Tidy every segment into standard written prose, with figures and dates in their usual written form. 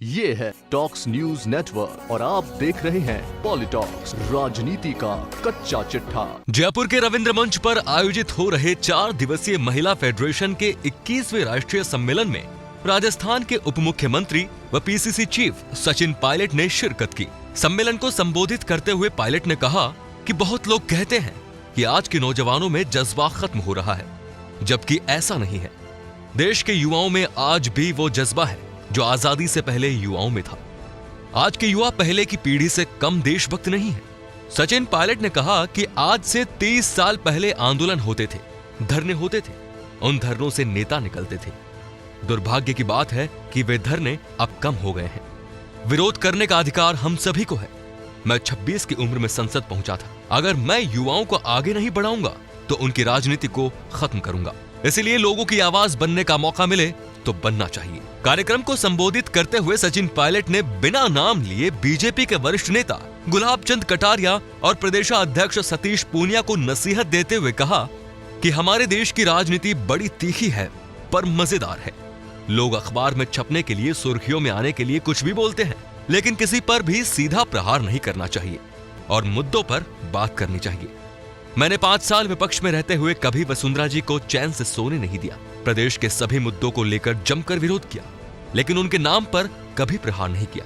ये है talks news network और आप देख रहे हैं पॉलिटॉक्स, राजनीति का कच्चा चिट्ठा। जयपुर के रविंद्र मंच पर आयोजित हो रहे 4 दिवसीय महिला फेडरेशन के 21वें राष्ट्रीय सम्मेलन में राजस्थान के उप मुख्यमंत्री व पीसीसी चीफ सचिन पायलट ने शिरकत की। सम्मेलन को संबोधित करते हुए पायलट ने कहा कि बहुत लोग कहते हैं कि आज के नौजवानों में जज्बा खत्म हो रहा है, जबकि ऐसा नहीं है। देश के युवाओं में आज भी वो जज्बा है जो आजादी से पहले युवाओं में था। आज के युवा पहले की पीढ़ी से कम देशभक्त नहीं है। सचिन पायलट ने कहा कि आज से 30 साल पहले आंदोलन होते थे, धरने होते थे, उन धरनों से नेता निकलते थे। दुर्भाग्य की बात है कि वे धरने अब कम हो गए हैं। विरोध करने का अधिकार हम सभी को है। मैं 26 की उम्र में संसद पहुंचा था। अगर मैं युवाओं को आगे नहीं बढ़ाऊंगा तो उनकी राजनीति को खत्म करूंगा। इसलिए लोगों की आवाज बनने का मौका मिले तो बनना चाहिए। कार्यक्रम को संबोधित करते हुए सचिन पायलट ने बिना नाम लिए बीजेपी के वरिष्ठ नेता गुलाब चंद कटारिया और प्रदेशाध्यक्ष सतीश पूनिया को नसीहत देते हुए कहा कि हमारे देश की राजनीति बड़ी तीखी है पर मजेदार है। लोग अखबार में छपने के लिए, सुर्खियों में आने के लिए कुछ भी बोलते हैं, लेकिन किसी पर भी सीधा प्रहार नहीं करना चाहिए और मुद्दों पर बात करनी चाहिए। मैंने 5 साल विपक्ष में रहते हुए कभी वसुंधरा जी को चैन से सोने नहीं दिया। प्रदेश के सभी मुद्दों को लेकर जमकर विरोध किया, लेकिन उनके नाम पर कभी प्रहार नहीं किया।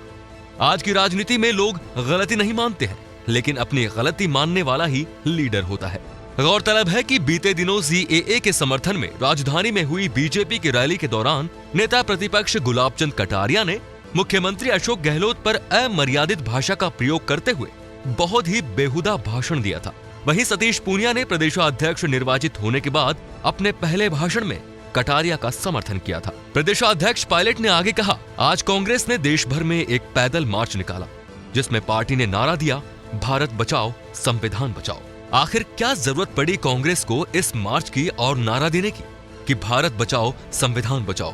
आज की राजनीति में लोग गलती नहीं मानते हैं, लेकिन अपनी गलती मानने वाला ही लीडर होता है। गौरतलब है कि बीते दिनों सीएए के समर्थन में राजधानी में हुई बीजेपी की रैली के दौरान नेता प्रतिपक्ष गुलाब चंद कटारिया ने मुख्यमंत्री अशोक गहलोत पर अमर्यादित भाषा का प्रयोग करते हुए बहुत ही बेहुदा भाषण दिया था। वहीं सतीश पूनिया ने प्रदेशाध्यक्ष निर्वाचित होने के बाद अपने पहले भाषण में कटारिया का समर्थन किया था। प्रदेशाध्यक्ष पायलट ने आगे कहा, आज कांग्रेस ने देश भर में एक पैदल मार्च निकाला जिसमें पार्टी ने नारा दिया, भारत बचाओ संविधान बचाओ। आखिर क्या जरूरत पड़ी कांग्रेस को इस मार्च की और नारा देने की कि भारत बचाओ संविधान बचाओ?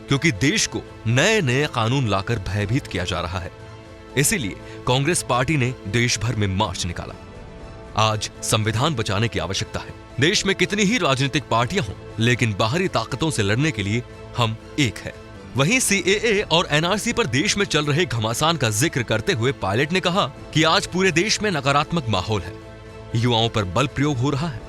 क्योंकि देश को नए नए कानून लाकर भयभीत किया जा रहा है। इसीलिए कांग्रेस पार्टी ने देश भर में मार्च निकाला। आज संविधान बचाने की आवश्यकता है। देश में कितनी ही राजनीतिक पार्टियां हों, लेकिन बाहरी ताकतों से लड़ने के लिए हम एक है। वहीं सीएए और एनआरसी पर देश में चल रहे घमासान का जिक्र करते हुए पायलट ने कहा कि आज पूरे देश में नकारात्मक माहौल है। युवाओं पर बल प्रयोग हो रहा है।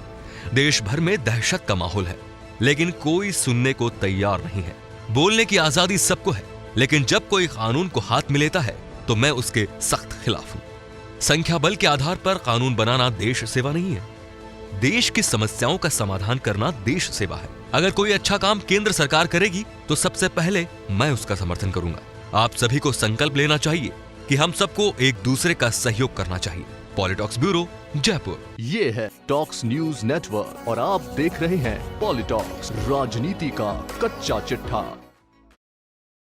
देश भर में दहशत का माहौल है, लेकिन कोई सुनने को तैयार नहीं है। बोलने की आजादी सबको है, लेकिन जब कोई कानून को हाथ में लेता है तो मैं उसके सख्त खिलाफ हूं। संख्या बल के आधार पर कानून बनाना देश सेवा नहीं है। देश की समस्याओं का समाधान करना देश सेवा है। अगर कोई अच्छा काम केंद्र सरकार करेगी तो सबसे पहले मैं उसका समर्थन करूंगा। आप सभी को संकल्प लेना चाहिए कि हम सबको एक दूसरे का सहयोग करना चाहिए। पॉलिटॉक्स ब्यूरो, जयपुर। ये है टॉक्स न्यूज नेटवर्क और आप देख रहे हैं पॉलिटॉक्स, राजनीति का कच्चा चिट्ठा।